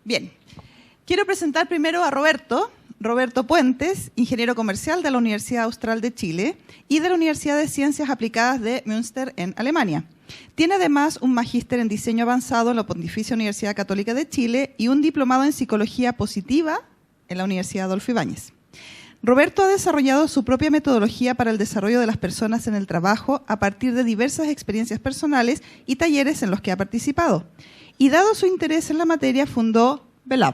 Bien, quiero presentar primero a Roberto Puentes, ingeniero comercial de la Universidad Austral de Chile y de la Universidad de Ciencias Aplicadas de Münster en Alemania. Tiene además un magíster en diseño avanzado en la Pontificia Universidad Católica de Chile y un diplomado en psicología positiva en la Universidad Adolfo Ibáñez. Roberto ha desarrollado su propia metodología para el desarrollo de las personas en el trabajo a partir de diversas experiencias personales y talleres en los que ha participado. Y dado su interés en la materia, fundó VELAB,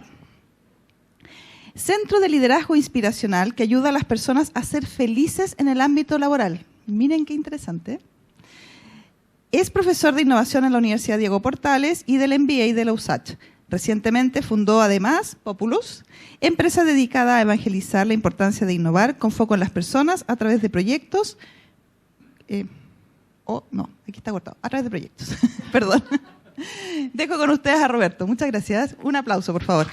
Centro de Liderazgo Inspiracional que ayuda a las personas a ser felices en el ámbito laboral. Miren qué interesante. Es profesor de innovación en la Universidad Diego Portales y del MBA de la USACH. Recientemente fundó además Populus, empresa dedicada a evangelizar la importancia de innovar con foco en las personas a través de proyectos. Aquí está cortado. A través de proyectos. Perdón. Dejo con ustedes a Roberto. Muchas gracias. Un aplauso, por favor.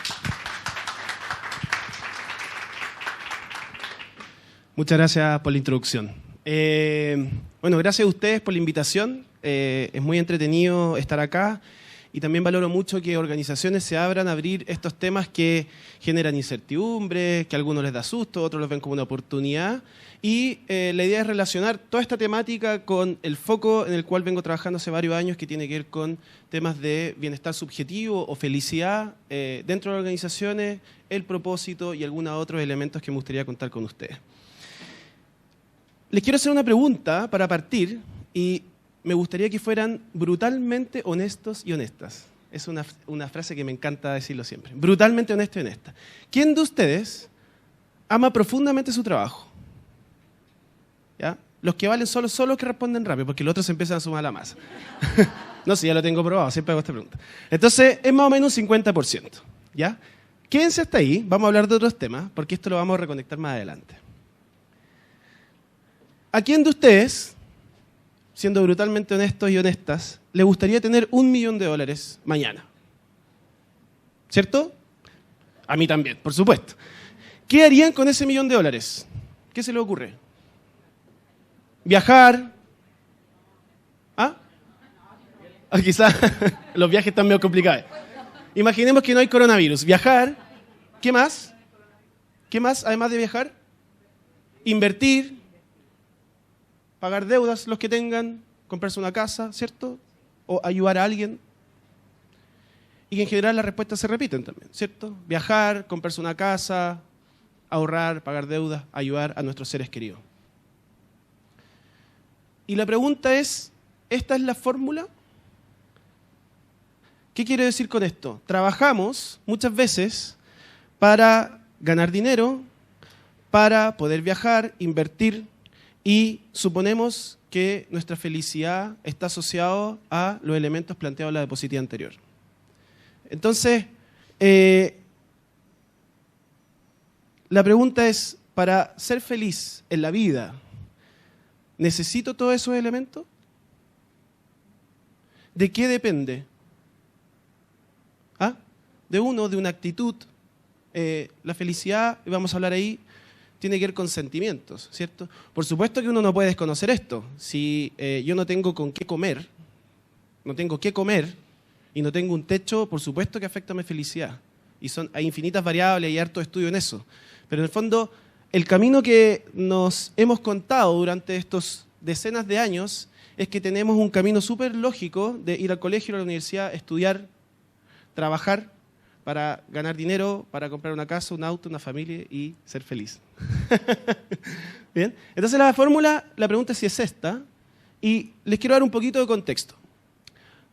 Muchas gracias por la introducción. Bueno, gracias a ustedes por la invitación. Es muy entretenido estar acá y también valoro mucho que organizaciones se abran a abrir estos temas que generan incertidumbre, que a algunos les da susto, otros los ven como una oportunidad. Y la idea es relacionar toda esta temática con el foco en el cual vengo trabajando hace varios años, que tiene que ver con temas de bienestar subjetivo o felicidad dentro de las organizaciones, el propósito y algunos otros elementos que me gustaría contar con ustedes. Les quiero hacer una pregunta para partir y me gustaría que fueran brutalmente honestos y honestas. Es una frase que me encanta decirlo siempre. Brutalmente honesto y honesta. ¿Quién de ustedes ama profundamente su trabajo? ¿Ya? Los que valen solo son los que responden rápido, porque los otros se empiezan a sumar a la masa. No sé, ya lo tengo probado, siempre hago esta pregunta. Entonces, es más o menos un 50%. ¿Ya? Quédense hasta ahí, vamos a hablar de otros temas, porque esto lo vamos a reconectar más adelante. ¿A quién de ustedes, siendo brutalmente honestos y honestas, le gustaría tener $1 millón mañana? ¿Cierto? A mí también, por supuesto. ¿Qué harían con ese $1 millón? ¿Qué se les ocurre? ¿Viajar? ¿Ah? Quizás los viajes están medio complicados. Imaginemos que no hay coronavirus. ¿Viajar? ¿Qué más? ¿Qué más además de viajar? Invertir. Pagar deudas los que tengan, comprarse una casa, ¿cierto? O ayudar a alguien. Y que en general las respuestas se repiten también, ¿cierto? Viajar, comprarse una casa, ahorrar, pagar deudas, ayudar a nuestros seres queridos. Y la pregunta es, ¿esta es la fórmula? ¿Qué quiero decir con esto? Trabajamos muchas veces para ganar dinero, para poder viajar, invertir, y suponemos que nuestra felicidad está asociada a los elementos planteados en la diapositiva anterior. Entonces, la pregunta es, para ser feliz en la vida, ¿necesito todos esos elementos? ¿De qué depende? ¿Ah? De una actitud. La felicidad, y vamos a hablar ahí, tiene que ver con sentimientos, ¿cierto? Por supuesto que uno no puede desconocer esto. Si yo no tengo con qué comer, y no tengo un techo, por supuesto que afecta a mi felicidad. Y hay infinitas variables y harto estudio en eso. Pero en el fondo, el camino que nos hemos contado durante estos decenas de años es que tenemos un camino súper lógico de ir al colegio, a la universidad, estudiar, trabajar, para ganar dinero, para comprar una casa, un auto, una familia y ser feliz. Bien, entonces la fórmula, la pregunta es si es esta, y les quiero dar un poquito de contexto.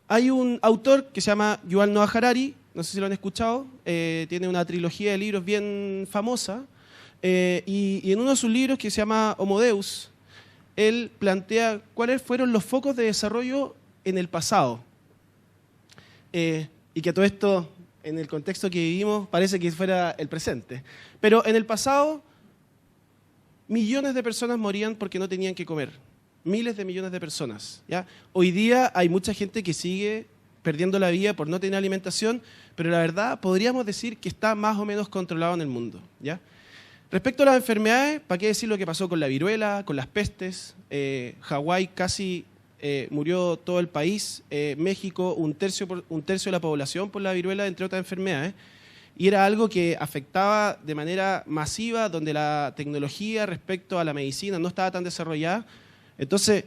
Hay un autor que se llama Yuval Noah Harari, no sé si lo han escuchado, tiene una trilogía de libros bien famosa, y en uno de sus libros que se llama Homo Deus, él plantea cuáles fueron los focos de desarrollo en el pasado. Y que a todo esto, en el contexto que vivimos, parece que fuera el presente. Pero en el pasado, millones de personas morían porque no tenían que comer. Miles de millones de personas, ¿ya? Hoy día hay mucha gente que sigue perdiendo la vida por no tener alimentación, pero la verdad podríamos decir que está más o menos controlado en el mundo, ¿ya? Respecto a las enfermedades, ¿para qué decir lo que pasó con la viruela, con las pestes? Hawái casi murió todo el país, México un tercio de la población por la viruela, entre otras enfermedades, y era algo que afectaba de manera masiva, donde la tecnología respecto a la medicina no estaba tan desarrollada. Entonces,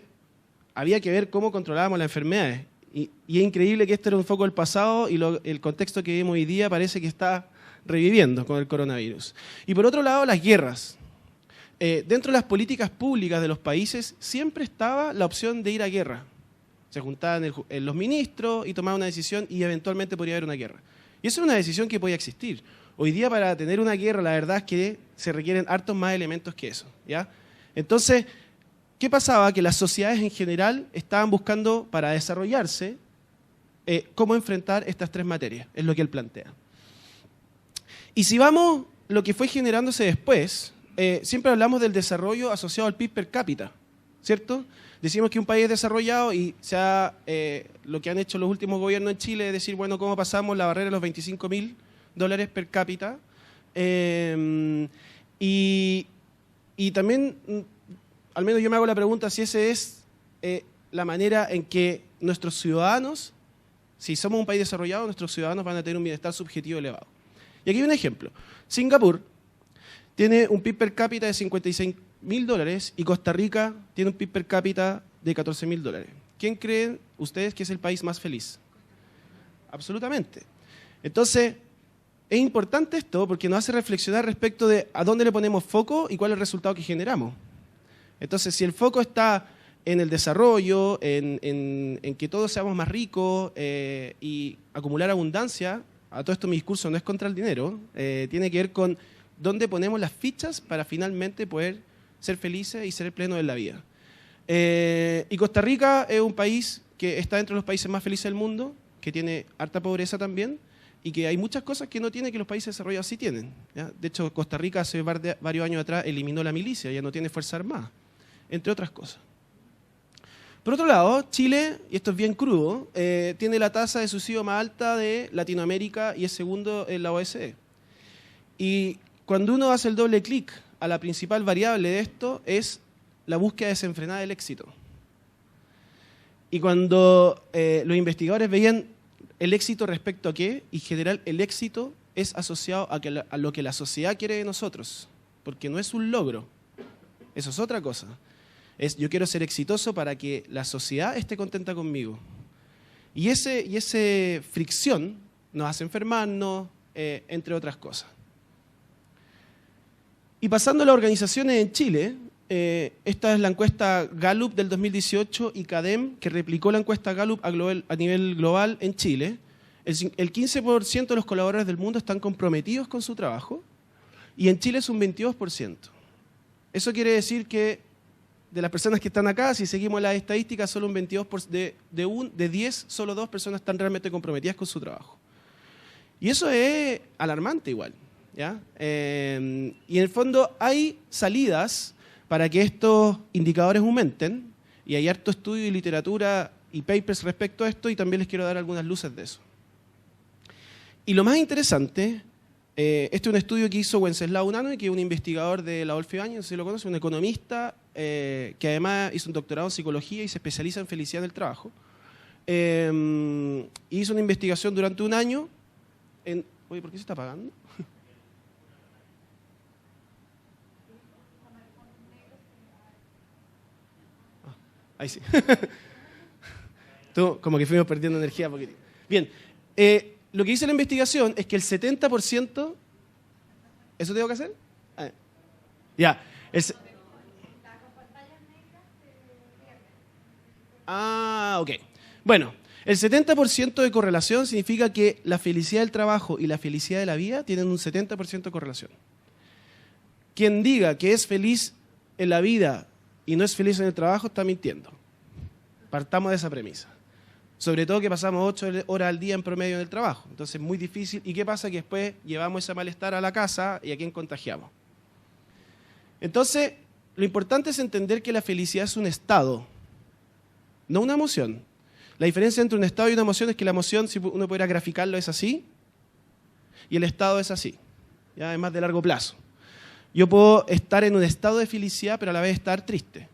había que ver cómo controlábamos las enfermedades. Y es increíble que esto era un foco del pasado y el contexto que vivimos hoy día parece que está reviviendo con el coronavirus. Y por otro lado, las guerras. Dentro de las políticas públicas de los países siempre estaba la opción de ir a guerra. Se juntaban los ministros y tomaban una decisión y eventualmente podría haber una guerra. Y eso es una decisión que podía existir. Hoy día para tener una guerra la verdad es que se requieren hartos más elementos que eso, ¿ya? Entonces, ¿qué pasaba? Que las sociedades en general estaban buscando para desarrollarse cómo enfrentar estas tres materias, es lo que él plantea. Y si vamos lo que fue generándose después, siempre hablamos del desarrollo asociado al PIB per cápita, ¿cierto? Decimos que un país es desarrollado y lo que han hecho los últimos gobiernos en Chile es decir, bueno, ¿cómo pasamos la barrera de los $25.000 per cápita? Y también, al menos yo me hago la pregunta si esa es la manera en que nuestros ciudadanos, si somos un país desarrollado, nuestros ciudadanos van a tener un bienestar subjetivo elevado. Y aquí hay un ejemplo. Singapur tiene un PIB per cápita de $56.000 y Costa Rica tiene un PIB per cápita de $14.000. ¿Quién creen ustedes que es el país más feliz? Absolutamente. Entonces, es importante esto porque nos hace reflexionar respecto de a dónde le ponemos foco y cuál es el resultado que generamos. Entonces, si el foco está en el desarrollo, en que todos seamos más ricos y acumular abundancia, a todo esto mi discurso no es contra el dinero, tiene que ver con dónde ponemos las fichas para finalmente poder ser felices y ser plenos en la vida. Y Costa Rica es un país que está entre los países más felices del mundo, que tiene harta pobreza también, y que hay muchas cosas que no tiene que los países desarrollados sí tienen, ¿ya? De hecho, Costa Rica hace varios años atrás eliminó la milicia, ya no tiene fuerza armada, entre otras cosas. Por otro lado, Chile, y esto es bien crudo, tiene la tasa de suicidio más alta de Latinoamérica y es segundo en la OECD. Y cuando uno hace el doble clic a la principal variable de esto es la búsqueda desenfrenada del éxito. Y cuando los investigadores veían el éxito respecto a qué, y en general el éxito es asociado a lo que la sociedad quiere de nosotros, porque no es un logro, eso es otra cosa. Es yo quiero ser exitoso para que la sociedad esté contenta conmigo. Y ese fricción nos hace enfermarnos, entre otras cosas. Y pasando a las organizaciones en Chile, esta es la encuesta Gallup del 2018 y CADEM, que replicó la encuesta Gallup a nivel global en Chile. El 15% de los colaboradores del mundo están comprometidos con su trabajo y en Chile es un 22%. Eso quiere decir que de las personas que están acá, si seguimos las estadísticas, solo un 22% de 10, solo 2 personas están realmente comprometidas con su trabajo. Y eso es alarmante igual, ¿ya? Y en el fondo hay salidas para que estos indicadores aumenten, y hay harto estudio y literatura y papers respecto a esto, y también les quiero dar algunas luces de eso. Y lo más interesante, este es un estudio que hizo Wenceslao Unanue, que es un investigador de la Adolfo Ibáñez, no sé si lo conoce, un economista que además hizo un doctorado en psicología y se especializa en felicidad del trabajo. Hizo una investigación durante un año en... Oye, ¿por qué se está apagando? Ahí sí. Tú, como que fuimos perdiendo energía un poquitito. Bien, lo que dice la investigación es que el 70%... ¿Eso tengo que hacer? Ya. Ok. Bueno, el 70% de correlación significa que la felicidad del trabajo y la felicidad de la vida tienen un 70% de correlación. Quien diga que es feliz en la vida y no es feliz en el trabajo está mintiendo. Partamos de esa premisa. Sobre todo que pasamos 8 horas al día en promedio en el trabajo. Entonces es muy difícil. ¿Y qué pasa? Que después llevamos ese malestar a la casa y a quién contagiamos. Entonces, lo importante es entender que la felicidad es un estado, no una emoción. La diferencia entre un estado y una emoción es que la emoción, si uno pudiera graficarlo, es así, y el estado es así, ya es más de largo plazo. Yo puedo estar en un estado de felicidad, pero a la vez estar triste.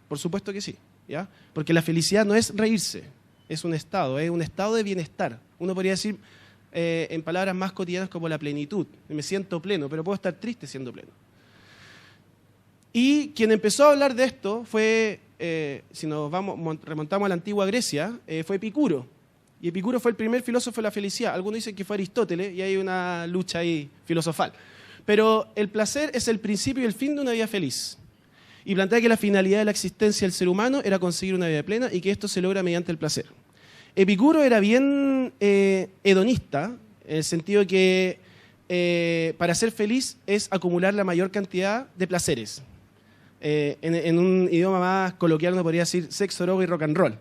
Por supuesto que sí. ¿ya? Porque la felicidad no es reírse, es un estado de bienestar. Uno podría decir en palabras más cotidianas como la plenitud. Me siento pleno, pero puedo estar triste siendo pleno. Y quien empezó a hablar de esto fue, si nos remontamos a la antigua Grecia, fue Epicuro. Y Epicuro fue el primer filósofo de la felicidad. Algunos dicen que fue Aristóteles y hay una lucha ahí filosofal. Pero el placer es el principio y el fin de una vida feliz. Y plantea que la finalidad de la existencia del ser humano era conseguir una vida plena y que esto se logra mediante el placer. Epicuro era bien hedonista, en el sentido de que para ser feliz es acumular la mayor cantidad de placeres. En un idioma más coloquial uno podría decir sexo, droga y rock and roll.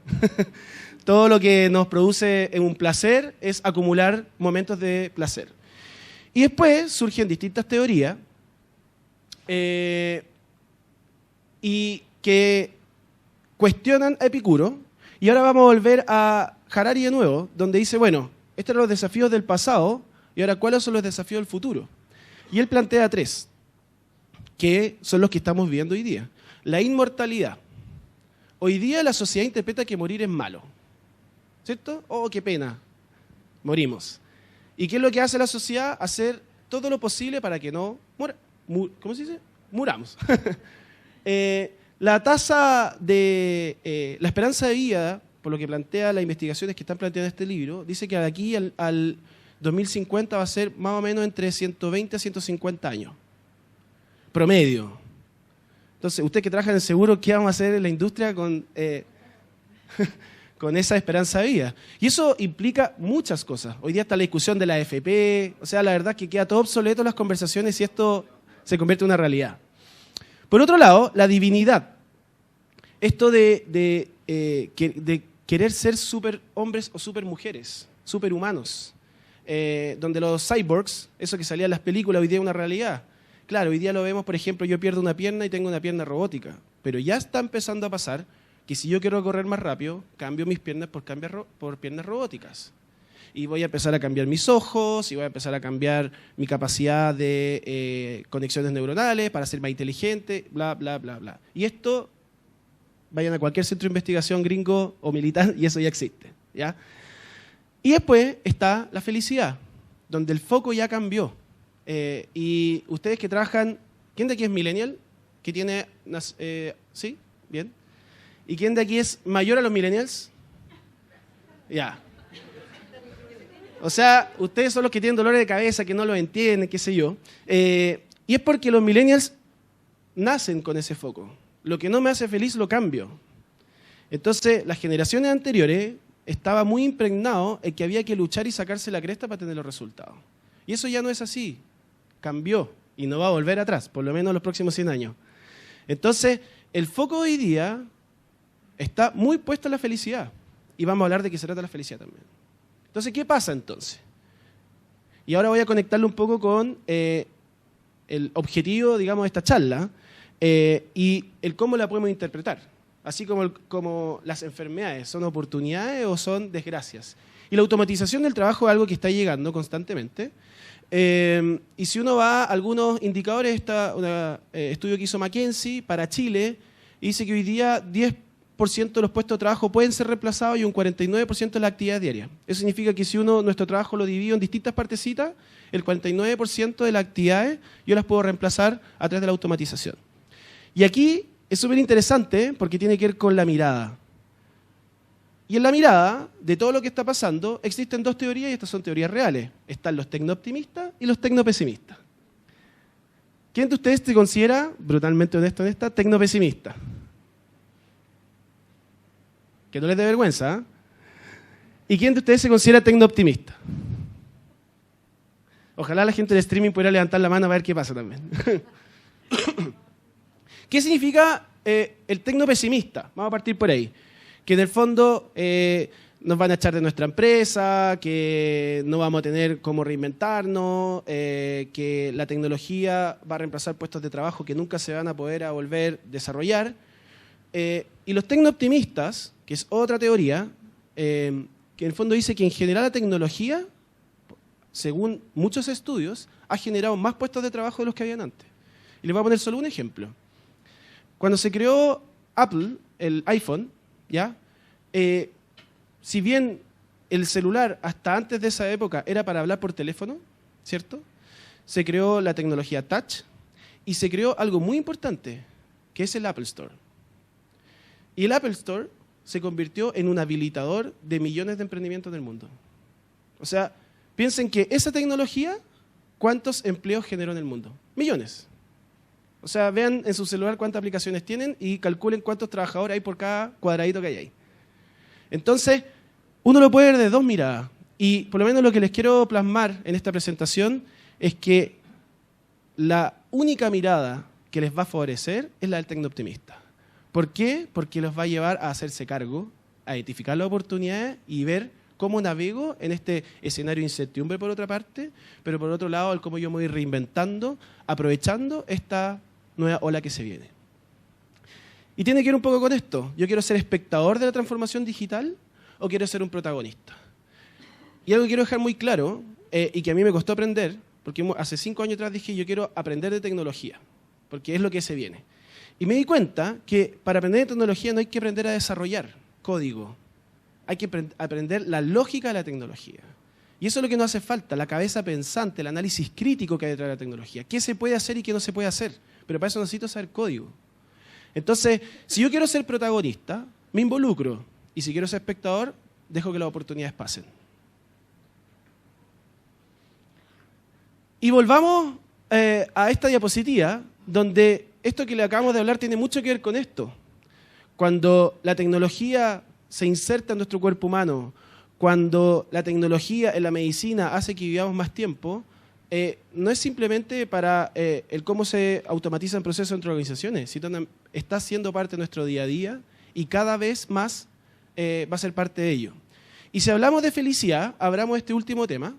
Todo lo que nos produce un placer es acumular momentos de placer. Y después surgen distintas teorías y que cuestionan a Epicuro. Y ahora vamos a volver a Harari de nuevo, donde dice, bueno, estos eran los desafíos del pasado y ahora ¿cuáles son los desafíos del futuro? Y él plantea 3, que son los que estamos viviendo hoy día. La inmortalidad. Hoy día la sociedad interpreta que morir es malo. ¿Cierto? Oh, qué pena. Morimos. ¿Y qué es lo que hace la sociedad? Hacer todo lo posible para que no ¿cómo se dice? Muramos. La tasa de la esperanza de vida, por lo que plantea las investigaciones que están planteando en este libro, dice que de aquí al 2050 va a ser más o menos entre 120 a 150 años. Promedio. Entonces, usted que trabaja en el seguro, ¿qué vamos a hacer en la industria con esa esperanza de vida? Y eso implica muchas cosas. Hoy día está la discusión de la AFP, o sea, la verdad es que queda todo obsoleto las conversaciones si esto se convierte en una realidad. Por otro lado, la divinidad. Esto de querer ser superhombres o supermujeres, superhumanos, donde los cyborgs, eso que salía en las películas, hoy día es una realidad. Claro, hoy día lo vemos, por ejemplo, yo pierdo una pierna y tengo una pierna robótica, pero ya está empezando a pasar que si yo quiero correr más rápido, cambio mis piernas por piernas robóticas. Y voy a empezar a cambiar mis ojos, y voy a empezar a cambiar mi capacidad de conexiones neuronales para ser más inteligente, bla, bla, bla, bla. Y esto, vayan a cualquier centro de investigación gringo o militar, y eso ya existe, ¿ya? Y después está la felicidad, donde el foco ya cambió. Y ustedes que trabajan, ¿quién de aquí es millennial? ¿Que tiene, sí? Bien. ¿Y quién de aquí es mayor a los millennials? Ya. O sea, ustedes son los que tienen dolores de cabeza, que no lo entienden, qué sé yo. Y es porque los millennials nacen con ese foco. Lo que no me hace feliz lo cambio. Entonces, las generaciones anteriores estaba muy impregnado en que había que luchar y sacarse la cresta para tener los resultados. Y eso ya no es así. Cambió y no va a volver atrás, por lo menos en los próximos 100 años. Entonces, el foco hoy día está muy puesto en la felicidad. Y vamos a hablar de qué se trata la felicidad también. Entonces, ¿qué pasa entonces? Y ahora voy a conectarlo un poco con el objetivo, digamos, de esta charla y el cómo la podemos interpretar. Así como las enfermedades, ¿son oportunidades o son desgracias? Y la automatización del trabajo es algo que está llegando constantemente. Y si uno va a algunos indicadores, está un estudio que hizo McKinsey para Chile, y dice que hoy día 10% de los puestos de trabajo pueden ser reemplazados y un 49% de la actividad diaria. Eso significa que si nuestro trabajo lo divide en distintas partecitas, el 49% de las actividades yo las puedo reemplazar a través de la automatización. Y aquí es súper interesante porque tiene que ver con la mirada. Y en la mirada de todo lo que está pasando existen dos teorías y estas son teorías reales. Están los tecnooptimistas y los tecnopesimistas. ¿Quién de ustedes se considera, brutalmente honesto en esta, tecnopesimista? Que no les dé vergüenza, ¿eh? ¿Y quién de ustedes se considera tecnooptimista? Ojalá la gente del streaming pudiera levantar la mano a ver qué pasa también. ¿Qué significa el tecnopesimista? Vamos a partir por ahí. Que en el fondo nos van a echar de nuestra empresa, que no vamos a tener cómo reinventarnos, que la tecnología va a reemplazar puestos de trabajo que nunca se van a poder volver a desarrollar. Y los tecnooptimistas, que es otra teoría, que en el fondo dice que en general la tecnología, según muchos estudios, ha generado más puestos de trabajo de los que habían antes. Y les voy a poner solo un ejemplo. Cuando se creó Apple, el iPhone, ¿ya? Si bien el celular hasta antes de esa época era para hablar por teléfono, ¿cierto? Se creó la tecnología Touch y se creó algo muy importante, que es el Apple Store. Y el Apple Store se convirtió en un habilitador de millones de emprendimientos del mundo. O sea, piensen que esa tecnología, ¿cuántos empleos generó en el mundo? Millones. O sea, vean en su celular cuántas aplicaciones tienen y calculen cuántos trabajadores hay por cada cuadradito que hay ahí. Entonces, uno lo puede ver de dos miradas. Y por lo menos lo que les quiero plasmar en esta presentación es que la única mirada que les va a favorecer es la del tecnooptimista. ¿Por qué? Porque los va a llevar a hacerse cargo, a identificar las oportunidades y ver cómo navego en este escenario de incertidumbre por otra parte, pero por otro lado, el cómo yo me voy reinventando, aprovechando esta nueva ola que se viene. Y tiene que ver un poco con esto. ¿Yo quiero ser espectador de la transformación digital o quiero ser un protagonista? Y algo que quiero dejar muy claro, y que a mí me costó aprender, porque hace 5 años atrás dije yo quiero aprender de tecnología, porque es lo que se viene. Y me di cuenta que para aprender de tecnología no hay que aprender a desarrollar código, hay que aprender la lógica de la tecnología. Y eso es lo que nos hace falta, la cabeza pensante, el análisis crítico que hay detrás de la tecnología. ¿Qué se puede hacer y qué no se puede hacer? Pero para eso necesito saber código. Entonces, si yo quiero ser protagonista, me involucro. Y si quiero ser espectador, dejo que las oportunidades pasen. Y volvamos a esta diapositiva, donde esto que le acabamos de hablar tiene mucho que ver con esto. Cuando la tecnología se inserta en nuestro cuerpo humano, cuando la tecnología en la medicina hace que vivamos más tiempo, no es simplemente para el cómo se automatizan procesos entre organizaciones, sino está siendo parte de nuestro día a día y cada vez más va a ser parte de ello. Y si hablamos de felicidad, hablamos de este último tema.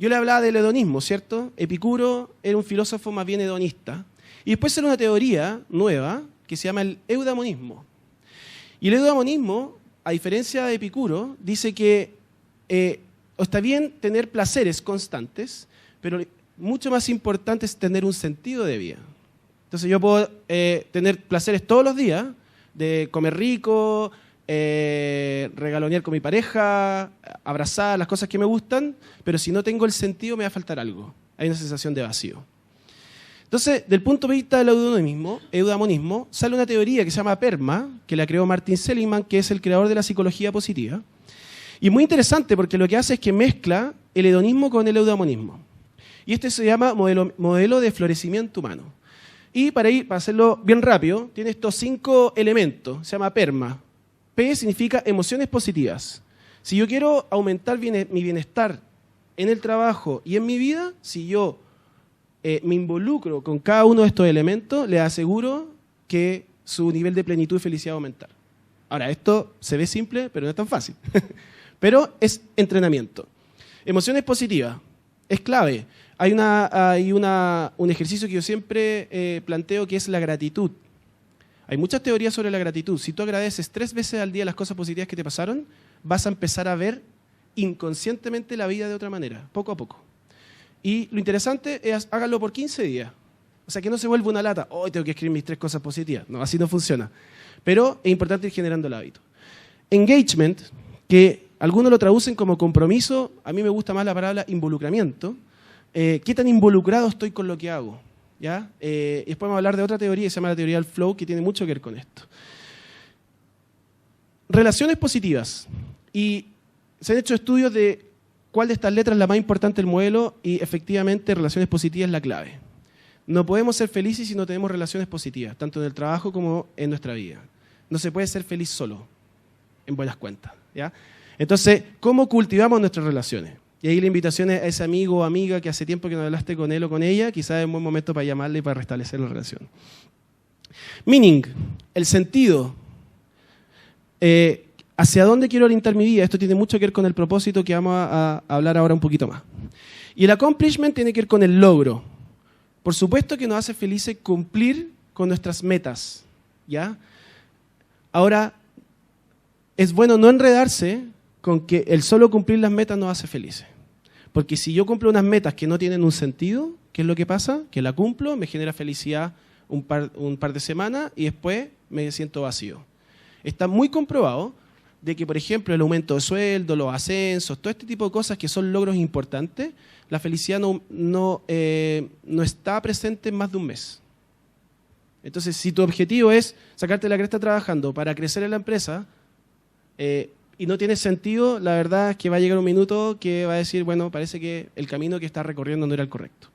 Yo le hablaba del hedonismo, ¿cierto? Epicuro era un filósofo más bien hedonista. Y después era una teoría nueva que se llama el eudaimonismo. Y el eudaimonismo, a diferencia de Epicuro, dice que está bien tener placeres constantes, pero mucho más importante es tener un sentido de vida. Entonces yo puedo tener placeres todos los días, de comer rico, regalonear con mi pareja, abrazar las cosas que me gustan, pero si no tengo el sentido me va a faltar algo. Hay una sensación de vacío. Entonces, del punto de vista del eudaimonismo, sale una teoría que se llama PERMA, que la creó Martin Seligman, que es el creador de la psicología positiva. Y es muy interesante porque lo que hace es que mezcla el hedonismo con el eudaimonismo. Y este se llama modelo de florecimiento humano. Y para hacerlo bien rápido, tiene estos 5 elementos, se llama PERMA. P significa emociones positivas. Si yo quiero aumentar mi bienestar en el trabajo y en mi vida, si yo me involucro con cada uno de estos elementos, les aseguro que su nivel de plenitud y felicidad va a aumentar. Ahora, esto se ve simple, pero no es tan fácil. Pero es entrenamiento. Emociones positivas, es clave. Hay un ejercicio que yo siempre planteo que es la gratitud. Hay muchas teorías sobre la gratitud. Si tú agradeces 3 veces al día las cosas positivas que te pasaron, vas a empezar a ver inconscientemente la vida de otra manera, poco a poco. Y lo interesante es háganlo por 15 días. O sea, que no se vuelva una lata. Hoy tengo que escribir mis 3 cosas positivas. No, así no funciona. Pero es importante ir generando el hábito. Engagement, que algunos lo traducen como compromiso, a mí me gusta más la palabra involucramiento. ¿Qué tan involucrado estoy con lo que hago? ¿Ya? Y después vamos a hablar de otra teoría que se llama la teoría del flow, que tiene mucho que ver con esto. Relaciones positivas. Y se han hecho estudios de cuál de estas letras es la más importante del modelo y efectivamente relaciones positivas es la clave. No podemos ser felices si no tenemos relaciones positivas, tanto en el trabajo como en nuestra vida. No se puede ser feliz solo, en buenas cuentas. ¿Ya? Entonces, ¿cómo cultivamos nuestras relaciones? Y ahí la invitación es a ese amigo o amiga que hace tiempo que no hablaste con él o con ella, quizás es un buen momento para llamarle y para restablecer la relación. Meaning, el sentido. ¿Hacia dónde quiero orientar mi vida? Esto tiene mucho que ver con el propósito que vamos a hablar ahora un poquito más. Y el accomplishment tiene que ver con el logro. Por supuesto que nos hace felices cumplir con nuestras metas. ¿Ya? Ahora, es bueno no enredarse con que el solo cumplir las metas nos hace felices. Porque si yo cumplo unas metas que no tienen un sentido, ¿qué es lo que pasa? Que la cumplo, me genera felicidad un par de semanas y después me siento vacío. Está muy comprobado de que, por ejemplo, el aumento de sueldo, los ascensos, todo este tipo de cosas que son logros importantes, la felicidad no está presente en más de un mes. Entonces, si tu objetivo es sacarte la cresta trabajando para crecer en la empresa y no tiene sentido, la verdad es que va a llegar un minuto que va a decir, bueno, parece que el camino que estás recorriendo no era el correcto.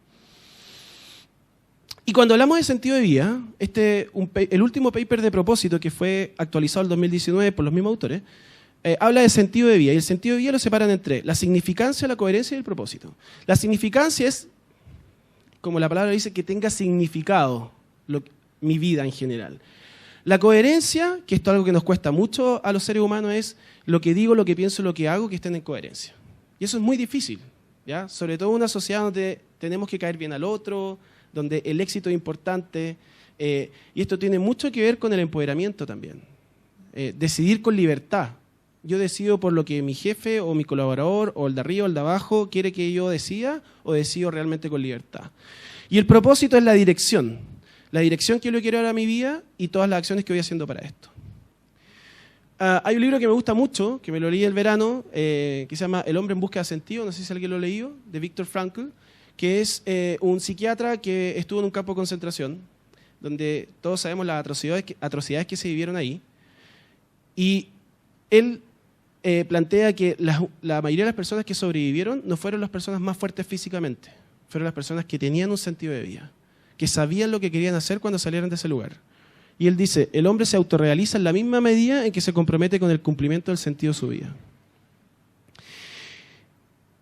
Y cuando hablamos de sentido de vida, el último paper de propósito que fue actualizado en 2019 por los mismos autores, habla de sentido de vida. Y el sentido de vida lo separan entre la significancia, la coherencia y el propósito. La significancia es, como la palabra dice, que tenga significado mi vida en general. La coherencia, que esto es algo que nos cuesta mucho a los seres humanos, es lo que digo, lo que pienso, lo que hago, que estén en coherencia. Y eso es muy difícil, ¿ya? Sobre todo en una sociedad donde tenemos que caer bien al otro, donde el éxito es importante, y esto tiene mucho que ver con el empoderamiento también. Decidir con libertad. Yo decido por lo que mi jefe o mi colaborador o el de arriba o el de abajo quiere que yo decida, o decido realmente con libertad. Y el propósito es la dirección que yo le quiero dar a mi vida y todas las acciones que voy haciendo para esto. Hay un libro que me gusta mucho, que me lo leí el verano, que se llama El hombre en busca de sentido, no sé si alguien lo ha leído, de Viktor Frankl, que es un psiquiatra que estuvo en un campo de concentración, donde todos sabemos las atrocidades que se vivieron ahí, y él plantea que la mayoría de las personas que sobrevivieron no fueron las personas más fuertes físicamente, fueron las personas que tenían un sentido de vida, que sabían lo que querían hacer cuando salieron de ese lugar. Y él dice, el hombre se autorrealiza en la misma medida en que se compromete con el cumplimiento del sentido de su vida.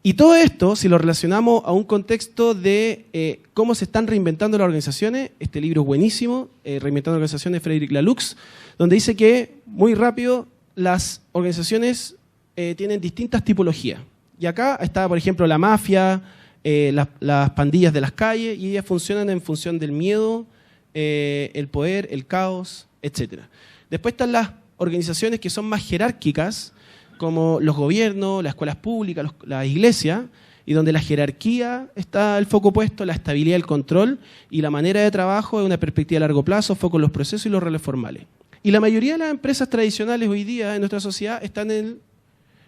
Y todo esto, si lo relacionamos a un contexto de cómo se están reinventando las organizaciones, este libro es buenísimo, Reinventando Organizaciones, de Frederick Laloux, donde dice que, muy rápido, las organizaciones tienen distintas tipologías. Y acá está, por ejemplo, la mafia, las pandillas de las calles, y ellas funcionan en función del miedo, el poder, el caos, etc. Después están las organizaciones que son más jerárquicas, como los gobiernos, las escuelas públicas, las iglesias, y donde la jerarquía está el foco puesto, la estabilidad, el control, y la manera de trabajo es una perspectiva a largo plazo, foco en los procesos y los roles formales. Y la mayoría de las empresas tradicionales hoy día en nuestra sociedad están en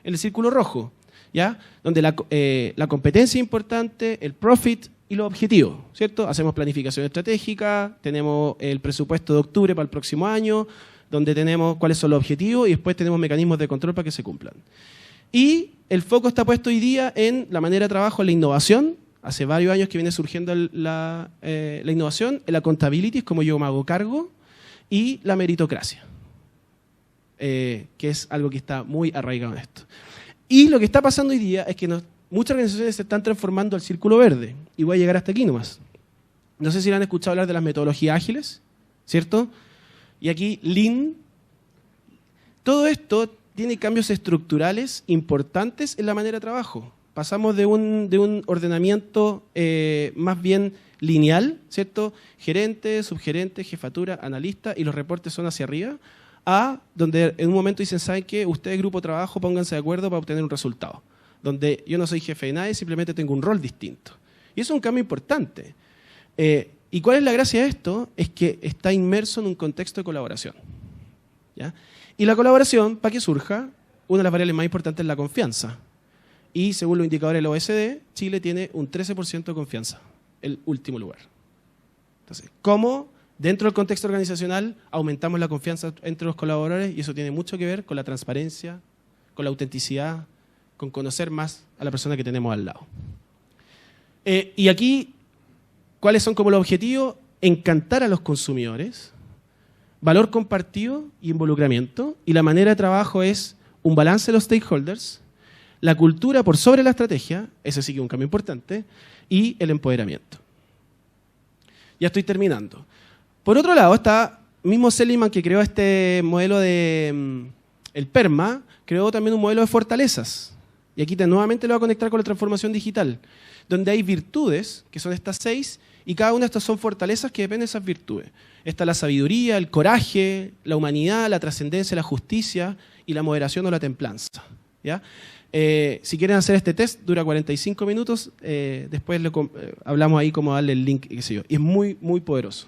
el círculo rojo, ¿ya? Donde la competencia es importante, el profit y los objetivos, ¿cierto? Hacemos planificación estratégica, tenemos el presupuesto de octubre para el próximo año, donde tenemos cuáles son los objetivos y después tenemos mecanismos de control para que se cumplan. Y el foco está puesto hoy día en la manera de trabajo, en la innovación. Hace varios años que viene surgiendo la innovación, el accountability, es como yo me hago cargo, y la meritocracia, que es algo que está muy arraigado en esto. Y lo que está pasando hoy día es que muchas organizaciones se están transformando al círculo verde, y voy a llegar hasta aquí nomás. No sé si han escuchado hablar de las metodologías ágiles, ¿cierto? Y aquí Lean. Todo esto tiene cambios estructurales importantes en la manera de trabajo. Pasamos de un ordenamiento más bien lineal, ¿cierto? Gerente, subgerente, jefatura, analista, y los reportes son hacia arriba, a donde en un momento dicen, ¿saben qué? Ustedes, grupo de trabajo, pónganse de acuerdo para obtener un resultado. Donde yo no soy jefe de nadie, simplemente tengo un rol distinto. Y eso es un cambio importante. ¿Y cuál es la gracia de esto? Es que está inmerso en un contexto de colaboración, ¿ya? Y la colaboración, para que surja, una de las variables más importantes es la confianza. Y según los indicadores de la OECD, Chile tiene un 13% de confianza, el último lugar. Entonces, ¿cómo dentro del contexto organizacional aumentamos la confianza entre los colaboradores? Y eso tiene mucho que ver con la transparencia, con la autenticidad, con conocer más a la persona que tenemos al lado. Y aquí, ¿cuáles son como los objetivos? Encantar a los consumidores, valor compartido y involucramiento. Y la manera de trabajo es un balance de los stakeholders, la cultura por sobre la estrategia, ese sí que es un cambio importante, y el empoderamiento. Ya estoy terminando. Por otro lado, está mismo Seligman, que creó este modelo de el PERMA, creó también un modelo de fortalezas. Y aquí nuevamente lo voy a conectar con la transformación digital, donde hay virtudes, que son estas 6, y cada una de estas son fortalezas que dependen de esas virtudes. Está la sabiduría, el coraje, la humanidad, la trascendencia, la justicia y la moderación o la templanza, ¿ya? Si quieren hacer este test, dura 45 minutos, después hablamos ahí cómo darle el link, qué sé yo, y es muy, muy poderoso.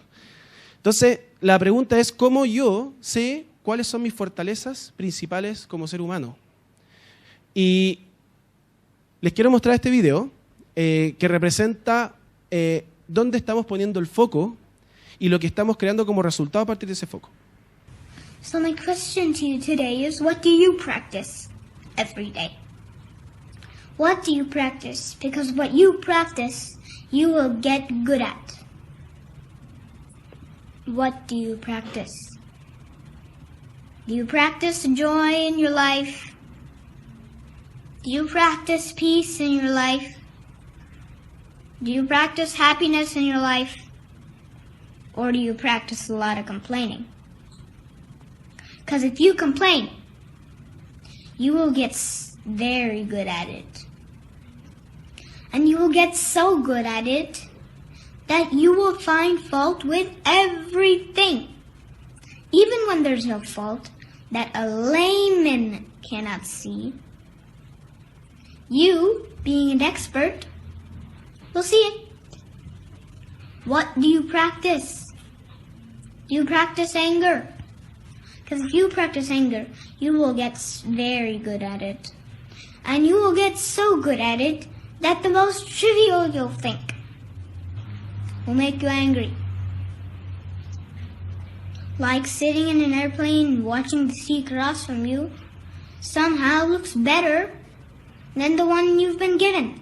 Entonces, la pregunta es cómo yo sé cuáles son mis fortalezas principales como ser humano. Y les quiero mostrar este video que representa dónde estamos poniendo el foco y lo que estamos creando como resultado a partir de ese foco. So my question to you today is, what do you practice every day? What do you practice? Because what you practice, you will get good at. What do you practice? Do you practice joy in your life? Do you practice peace in your life? Do you practice happiness in your life? Or do you practice a lot of complaining? Because if you complain, you will get very good at it. And you will get so good at it that you will find fault with everything. Even when there's no fault that a layman cannot see, you, being an expert, will see it. What do you practice? Do you practice anger? Because if you practice anger, you will get very good at it. And you will get so good at it that the most trivial you'll think will make you angry. Like sitting in an airplane and watching the sea across from you somehow looks better than the one you've been given.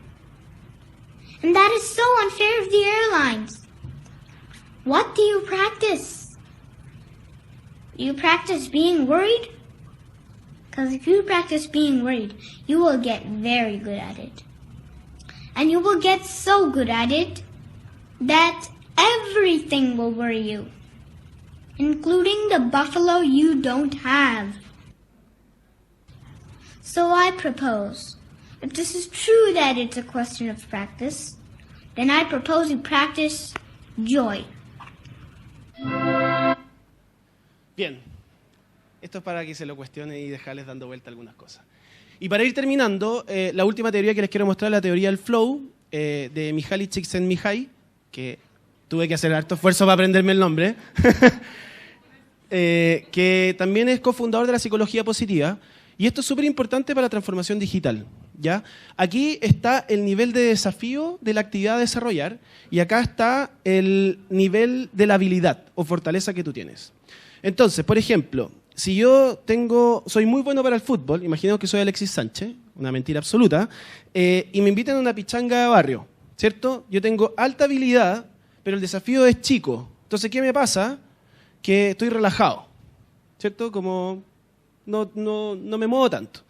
And that is so unfair of the airlines. What do you practice? Do you practice being worried? Because if you practice being worried, you will get very good at it. And you will get so good at it that everything will worry you, including the buffalo you don't have. So I propose, if this is true that it's a question of practice, then I propose you practice joy. Bien, esto es para que se lo cuestionen y dejarles dando vuelta algunas cosas. Y para ir terminando, la última teoría que les quiero mostrar es la teoría del flow de Mihaly Csikszentmihalyi, que tuve que hacer harto esfuerzo para aprenderme el nombre, que también es cofundador de la psicología positiva. Y esto es súper importante para la transformación digital, ¿ya? Aquí está el nivel de desafío de la actividad a desarrollar y acá está el nivel de la habilidad o fortaleza que tú tienes. Entonces, por ejemplo, si yo soy muy bueno para el fútbol, imaginemos que soy Alexis Sánchez, una mentira absoluta, y me invitan a una pichanga de barrio, ¿cierto? Yo tengo alta habilidad, pero el desafío es chico. Entonces, ¿qué me pasa? Que estoy relajado, ¿cierto? Como no me muevo tanto.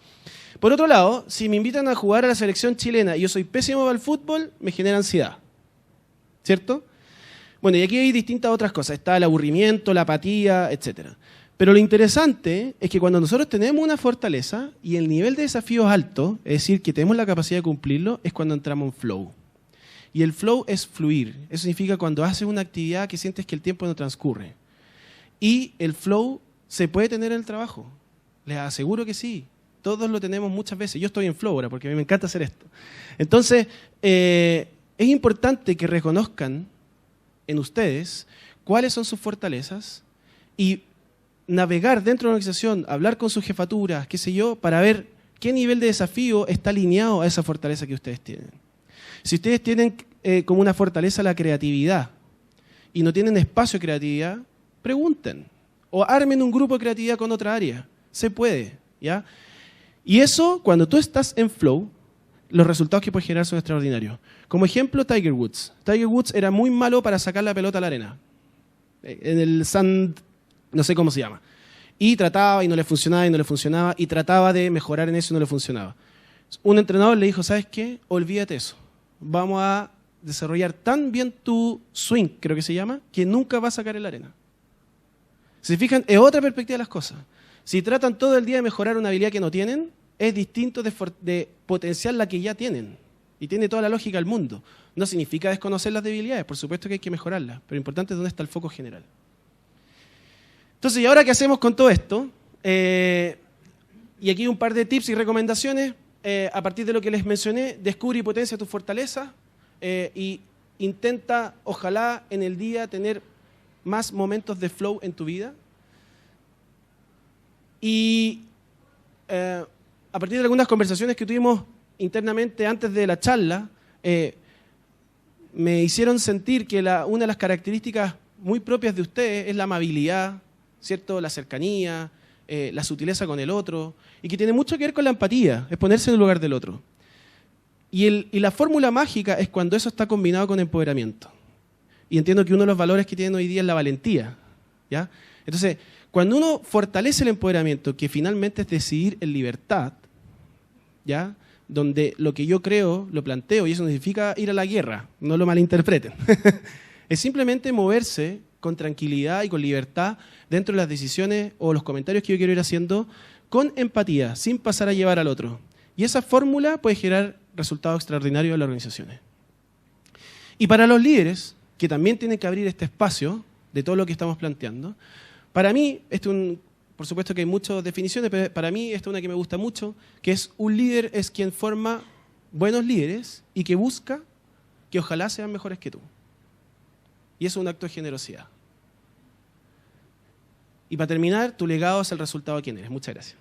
Por otro lado, si me invitan a jugar a la selección chilena y yo soy pésimo para el fútbol, me genera ansiedad, ¿cierto? Bueno, y aquí hay distintas otras cosas. Está el aburrimiento, la apatía, etc. Pero lo interesante es que cuando nosotros tenemos una fortaleza y el nivel de desafío es alto, es decir, que tenemos la capacidad de cumplirlo, es cuando entramos en flow. Y el flow es fluir. Eso significa cuando haces una actividad que sientes que el tiempo no transcurre. Y el flow se puede tener en el trabajo. Les aseguro que sí. Todos lo tenemos muchas veces. Yo estoy en flow ahora porque a mí me encanta hacer esto. Entonces, es importante que reconozcan en ustedes cuáles son sus fortalezas y navegar dentro de una organización, hablar con sus jefaturas, qué sé yo, para ver qué nivel de desafío está alineado a esa fortaleza que ustedes tienen. Si ustedes tienen como una fortaleza la creatividad y no tienen espacio de creatividad, pregunten o armen un grupo de creatividad con otra área. Se puede, ¿ya? Y eso, cuando tú estás en flow, los resultados que puedes generar son extraordinarios. Como ejemplo, Tiger Woods. Tiger Woods era muy malo para sacar la pelota a la arena. En el sand, no sé cómo se llama. Y trataba y no le funcionaba y no le funcionaba. Y trataba de mejorar en eso y no le funcionaba. Un entrenador le dijo, ¿sabes qué? Olvídate eso. Vamos a desarrollar tan bien tu swing, creo que se llama, que nunca va a sacar en la arena. Si se fijan, es otra perspectiva de las cosas. Si tratan todo el día de mejorar una habilidad que no tienen, es distinto de potenciar la que ya tienen. Y tiene toda la lógica del mundo. No significa desconocer las debilidades, por supuesto que hay que mejorarlas, pero lo importante es dónde está el foco general. Entonces, ¿y ahora qué hacemos con todo esto? Y aquí un par de tips y recomendaciones. A partir de lo que les mencioné, descubre y potencia tus fortalezas y intenta, ojalá, en el día tener más momentos de flow en tu vida. Y a partir de algunas conversaciones que tuvimos internamente antes de la charla, me hicieron sentir que una de las características muy propias de ustedes es la amabilidad, ¿cierto? La cercanía, la sutileza con el otro, y que tiene mucho que ver con la empatía, es ponerse en el lugar del otro. Y la fórmula mágica es cuando eso está combinado con empoderamiento. Y entiendo que uno de los valores que tienen hoy día es la valentía, ¿ya? Entonces, cuando uno fortalece el empoderamiento, que finalmente es decidir en libertad, ¿ya? Donde lo que yo creo lo planteo, y eso no significa ir a la guerra, no lo malinterpreten. Es simplemente moverse con tranquilidad y con libertad dentro de las decisiones o los comentarios que yo quiero ir haciendo, con empatía, sin pasar a llevar al otro. Y esa fórmula puede generar resultados extraordinarios en las organizaciones. Y para los líderes, que también tienen que abrir este espacio de todo lo que estamos planteando, para mí, por supuesto que hay muchas definiciones, pero para mí esta es una que me gusta mucho, que es: un líder es quien forma buenos líderes y que busca que ojalá sean mejores que tú. Y eso es un acto de generosidad. Y para terminar, tu legado es el resultado de quién eres. Muchas gracias.